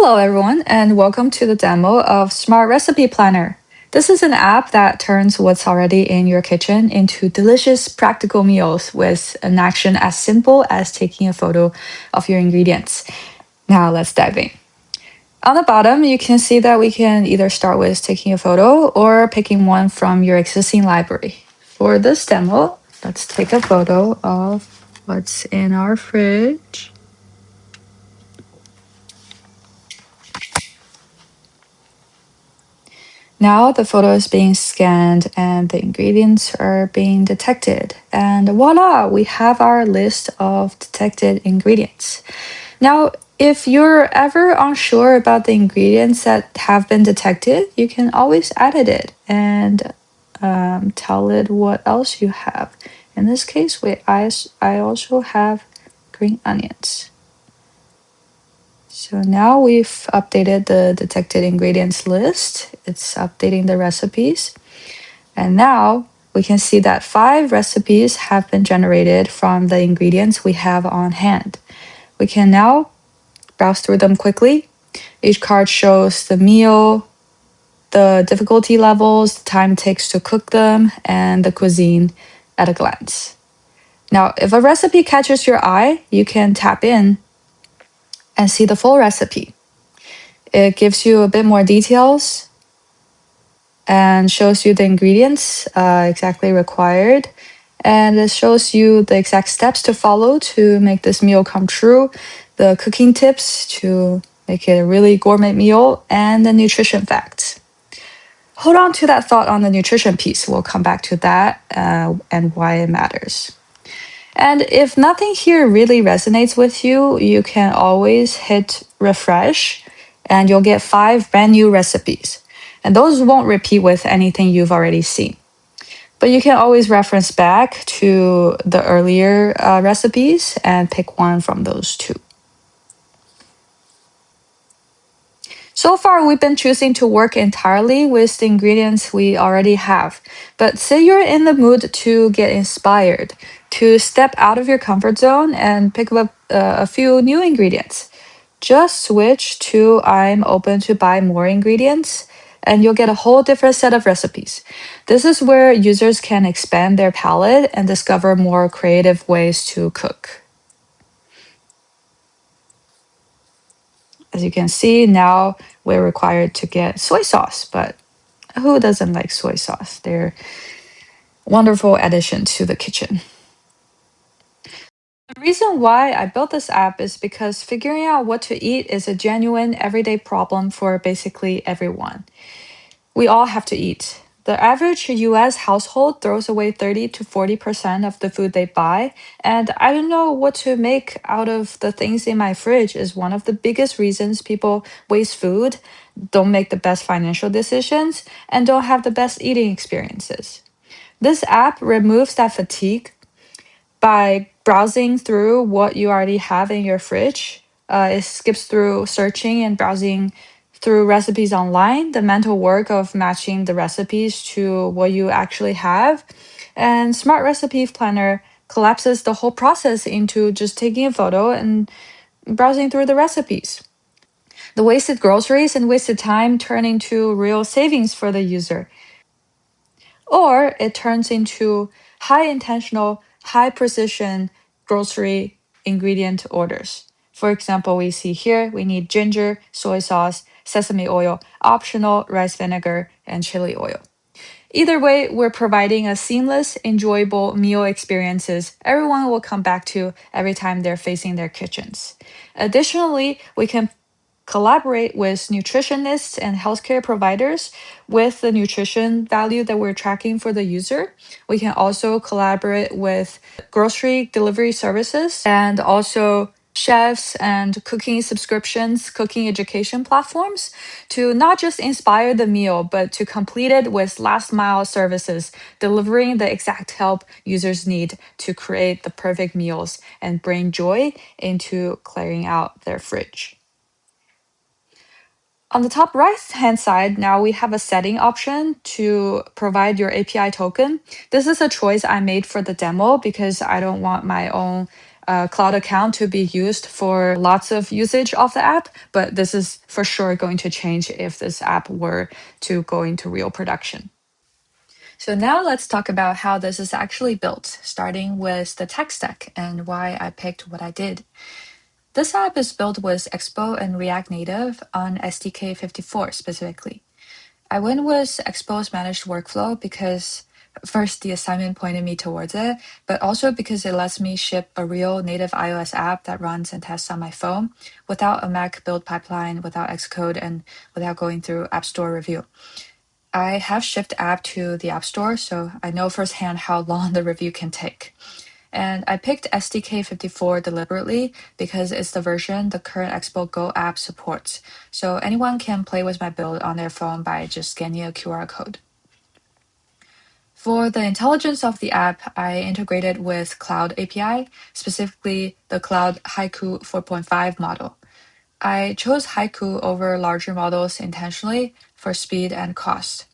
Hello, everyone, and welcome to the demo of Smart Recipe Planner. This is an app that turns what's already in your kitchen into delicious, practical meals with an action as simple as taking a photo of your ingredients. Now, let's dive in. On the bottom, you can see that we can either start with taking a photo or picking one from your existing library. For this demo, let's take a photo of what's in our fridge. Now the photo is being scanned and the ingredients are being detected. And voila, we have our list of detected ingredients. Now, if you're ever unsure about the ingredients that have been detected, you can always edit it and tell it what else you have. In this case, I also have green onions. So now we've updated the detected ingredients list. It's updating the recipes. And now we can see that 5 recipes have been generated from the ingredients we have on hand. We can now browse through them quickly. Each card shows the meal, the difficulty levels, the time it takes to cook them, and the cuisine at a glance. Now, if a recipe catches your eye, you can tap in and see the full recipe. It gives you a bit more details and shows you the ingredients exactly required. And it shows you the exact steps to follow to make this meal come true, the cooking tips to make it a really gourmet meal, and the nutrition facts. Hold on to that thought on the nutrition piece. We'll come back to that and why it matters. And if nothing here really resonates with you, you can always hit refresh and you'll get 5 brand new recipes. And those won't repeat with anything you've already seen. But you can always reference back to the earlier recipes and pick one from those two. So far, we've been choosing to work entirely with the ingredients we already have. But say you're in the mood to get inspired, to step out of your comfort zone and pick up a few new ingredients. Just switch to I'm open to buy more ingredients, and you'll get a whole different set of recipes. This is where users can expand their palette and discover more creative ways to cook. As you can see, now we're required to get soy sauce, but who doesn't like soy sauce? They're a wonderful addition to the kitchen. The reason why I built this app is because figuring out what to eat is a genuine everyday problem for basically everyone. We all have to eat. The average US household throws away 30 to 40% of the food they buy, and I don't know what to make out of the things in my fridge is one of the biggest reasons people waste food, don't make the best financial decisions, and don't have the best eating experiences. This app removes that fatigue by browsing through what you already have in your fridge. It skips through searching and browsing through recipes online, the mental work of matching the recipes to what you actually have. And Smart Recipe Planner collapses the whole process into just taking a photo and browsing through the recipes. The wasted groceries and wasted time turn into real savings for the user. Or it turns into high intentional, high precision grocery ingredient orders. For example, we see here we need ginger, soy sauce, sesame oil, optional rice vinegar, and chili oil. Either way, we're providing a seamless, enjoyable meal experiences everyone will come back to every time they're facing their kitchens. Additionally, we can collaborate with nutritionists and healthcare providers with the nutrition value that we're tracking for the user. We can also collaborate with grocery delivery services and also chefs and cooking subscriptions, cooking education platforms to not just inspire the meal, but to complete it with last mile services, delivering the exact help users need to create the perfect meals and bring joy into clearing out their fridge. On the top right-hand side, now we have a setting option to provide your API token. This is a choice I made for the demo because I don't want my own cloud account to be used for lots of usage of the app, but this is for sure going to change if this app were to go into real production. So now let's talk about how this is actually built, starting with the tech stack and why I picked what I did. This app is built with Expo and React Native on SDK 54 specifically. I went with Expo's managed workflow because first the assignment pointed me towards it, but also because it lets me ship a real native iOS app that runs and tests on my phone without a Mac build pipeline, without Xcode, and without going through App Store review. I have shipped app to the App Store, so I know firsthand how long the review can take. And I picked SDK 54 deliberately because it's the version the current Expo Go app supports. So anyone can play with my build on their phone by just scanning a QR code. For the intelligence of the app, I integrated with Cloud API, specifically the Cloud Haiku 4.5 model. I chose Haiku over larger models intentionally for speed and cost.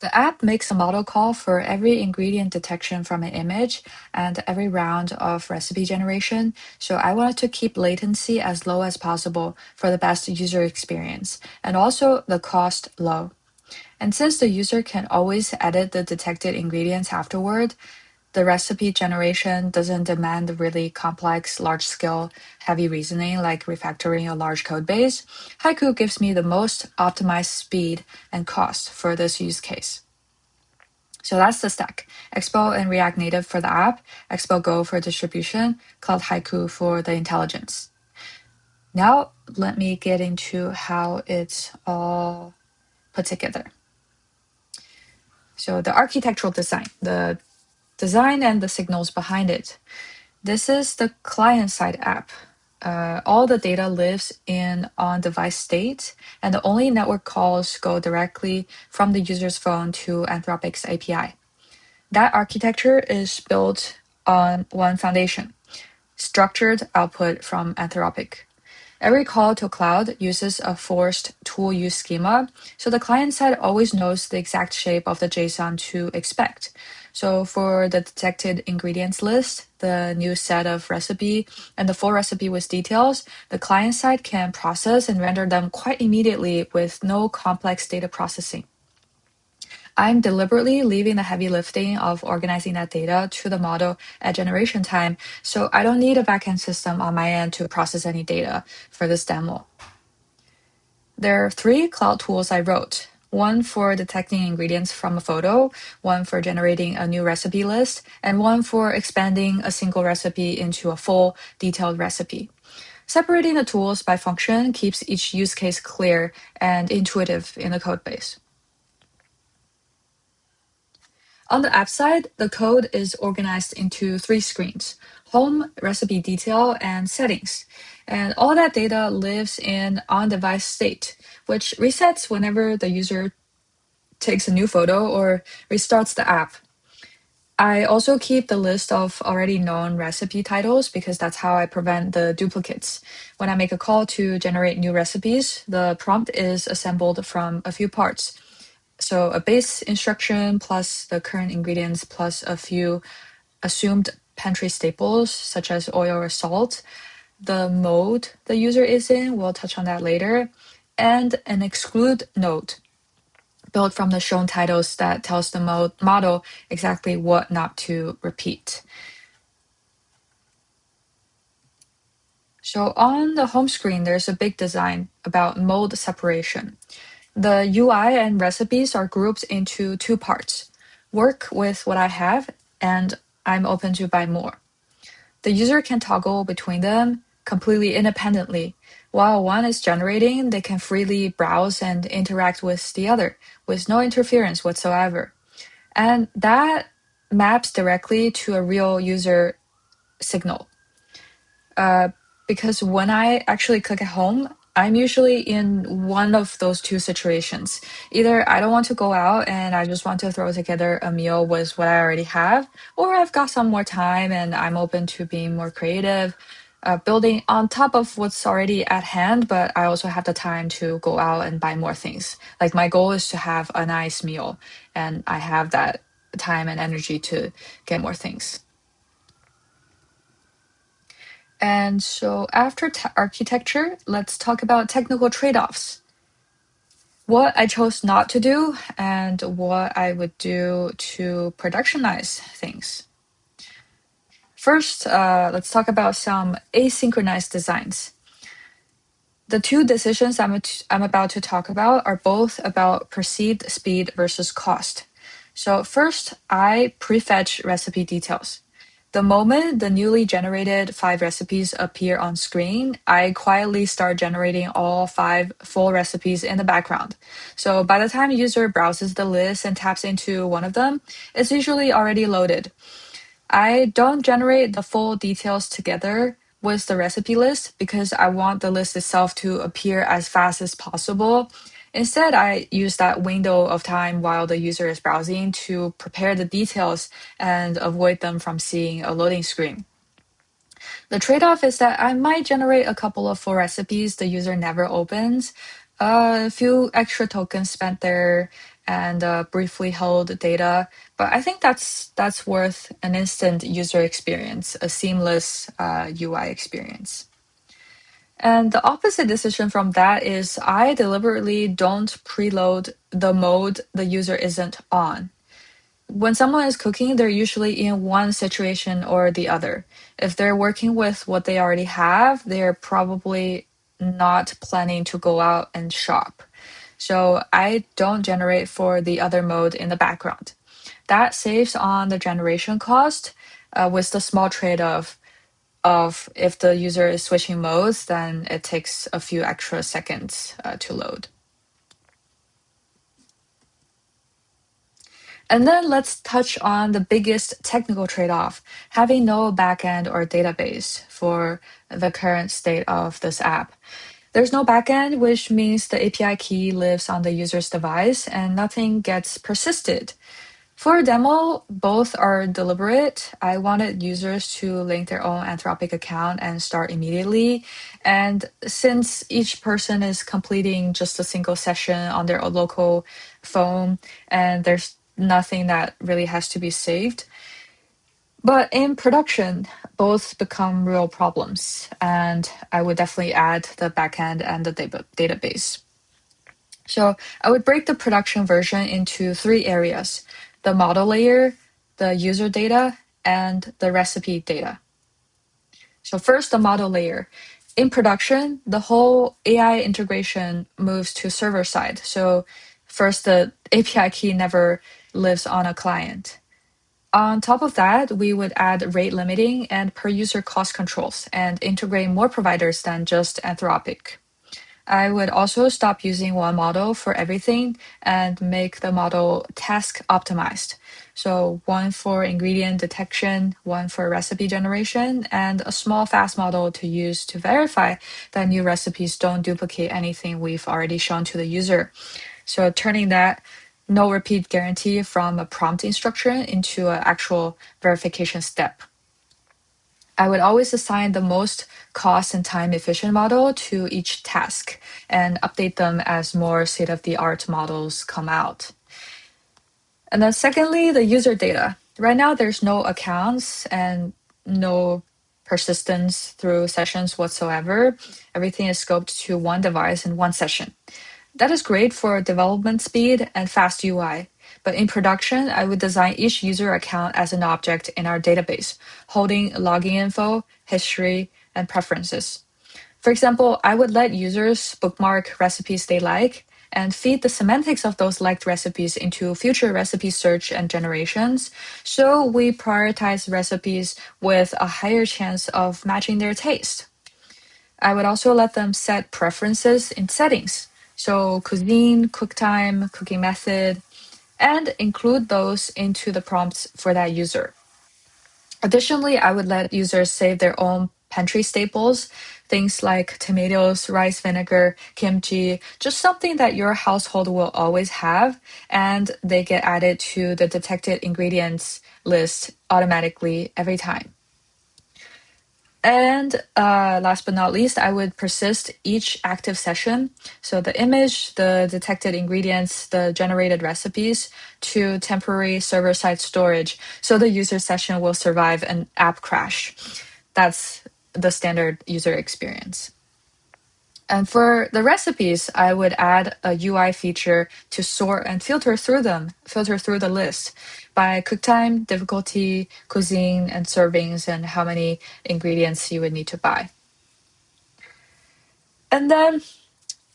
The app makes a model call for every ingredient detection from an image and every round of recipe generation, so I wanted to keep latency as low as possible for the best user experience, and also the cost low. And since the user can always edit the detected ingredients afterward, the recipe generation doesn't demand really complex, large-scale, heavy reasoning like refactoring a large code base. Haiku gives me the most optimized speed and cost for this use case. So that's the stack. Expo and React Native for the app, Expo Go for distribution, Cloud Haiku for the intelligence. Now let me get into how it's all put together. So the architectural design, the design and the signals behind it. This is the client-side app. All the data lives in on-device state, and the only network calls go directly from the user's phone to Anthropic's API. That architecture is built on one foundation, structured output from Anthropic. Every call to cloud uses a forced tool use schema, so the client side always knows the exact shape of the JSON to expect. So for the detected ingredients list, the new set of recipe, and the full recipe with details, the client side can process and render them quite immediately with no complex data processing. I'm deliberately leaving the heavy lifting of organizing that data to the model at generation time, so I don't need a backend system on my end to process any data for this demo. There are 3 cloud tools I wrote. One for detecting ingredients from a photo, one for generating a new recipe list, and one for expanding a single recipe into a full, detailed recipe. Separating the tools by function keeps each use case clear and intuitive in the codebase. On the app side, the code is organized into 3 screens: home, recipe detail, and settings. And all that data lives in on-device state, which resets whenever the user takes a new photo or restarts the app. I also keep the list of already known recipe titles because that's how I prevent the duplicates. When I make a call to generate new recipes, the prompt is assembled from a few parts. So a base instruction plus the current ingredients plus a few assumed pantry staples such as oil or salt, the mode the user is in, we'll touch on that later, and an exclude node built from the shown titles that tells the model exactly what not to repeat. So on the home screen, there's a big design about mode separation. The UI and recipes are grouped into 2 parts: work with what I have and I'm open to buy more. The user can toggle between them completely independently. While one is generating, they can freely browse and interact with the other with no interference whatsoever. And that maps directly to a real user signal. Because when I actually click at home, I'm usually in one of those 2 situations. Either I don't want to go out and I just want to throw together a meal with what I already have, or I've got some more time and I'm open to being more creative, building on top of what's already at hand, but I also have the time to go out and buy more things. Like my goal is to have a nice meal, and I have that time and energy to get more things. And so after architecture, let's talk about technical trade-offs. What I chose not to do and what I would do to productionize things. First, let's talk about some asynchronous designs. The two decisions I'm about to talk about are both about perceived speed versus cost. So first, I prefetch recipe details. The moment the newly generated 5 recipes appear on screen, I quietly start generating all 5 full recipes in the background. So by the time user browses the list and taps into one of them, it's usually already loaded. I don't generate the full details together with the recipe list because I want the list itself to appear as fast as possible. Instead, I use that window of time while the user is browsing to prepare the details and avoid them from seeing a loading screen. The trade-off is that I might generate a couple of full recipes the user never opens, a few extra tokens spent there, and briefly held data. But I think that's worth an instant user experience, a seamless UI experience. And the opposite decision from that is I deliberately don't preload the mode the user isn't on. When someone is cooking, they're usually in one situation or the other. If they're working with what they already have, they're probably not planning to go out and shop. So I don't generate for the other mode in the background. That saves on the generation cost with the small trade-off of if the user is switching modes, then it takes a few extra seconds to load. And then let's touch on the biggest technical trade-off, having no backend or database for the current state of this app. There's no backend, which means the API key lives on the user's device and nothing gets persisted. For a demo, both are deliberate. I wanted users to link their own Anthropic account and start immediately. And since each person is completing just a single session on their local phone, and there's nothing that really has to be saved. But in production, both become real problems. And I would definitely add the backend and the database. So I would break the production version into 3 areas: the model layer, the user data, and the recipe data. So first, the model layer. In production, the whole AI integration moves to server side. So first, the API key never lives on a client. On top of that, we would add rate limiting and per user cost controls and integrate more providers than just Anthropic. I would also stop using one model for everything and make the model task optimized. So one for ingredient detection, one for recipe generation, and a small fast model to use to verify that new recipes don't duplicate anything we've already shown to the user. So turning that no repeat guarantee from a prompt instruction into an actual verification step. I would always assign the most cost and time efficient model to each task and update them as more state of the art models come out. And then, secondly, the user data. Right now, there's no accounts and no persistence through sessions whatsoever. Everything is scoped to one device in one session. That is great for development speed and fast UI. But in production, I would design each user account as an object in our database, holding login info, history, and preferences. For example, I would let users bookmark recipes they like and feed the semantics of those liked recipes into future recipe search and generations. So we prioritize recipes with a higher chance of matching their taste. I would also let them set preferences in settings. So cuisine, cook time, cooking method, and include those into the prompts for that user. Additionally, I would let users save their own pantry staples, things like tomatoes, rice vinegar, kimchi, just something that your household will always have, and they get added to the detected ingredients list automatically every time. And last but not least, I would persist each active session. So the image, the detected ingredients, the generated recipes to temporary server-side storage. So the user session will survive an app crash. That's the standard user experience. And for the recipes, I would add a UI feature to sort and filter through the list by cook time, difficulty, cuisine, and servings, and how many ingredients you would need to buy. And then,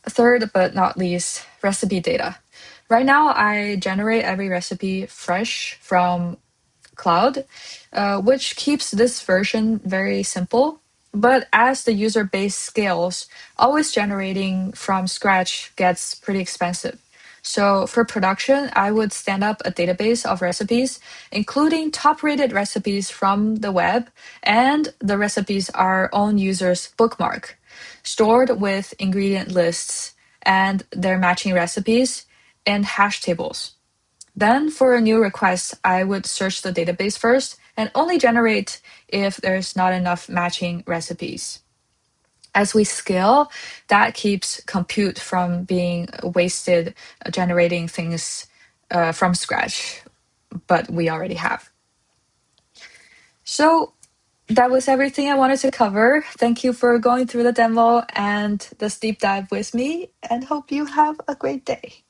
third but not least, recipe data. Right now, I generate every recipe fresh from cloud, which keeps this version very simple. But as the user base scales, always generating from scratch gets pretty expensive. So for production, I would stand up a database of recipes, including top rated recipes from the web and the recipes our own users bookmark, stored with ingredient lists and their matching recipes in hash tables. Then for a new request, I would search the database first and only generate if there's not enough matching recipes. As we scale, that keeps compute from being wasted generating things from scratch, but we already have. So that was everything I wanted to cover. Thank you for going through the demo and this deep dive with me, and hope you have a great day.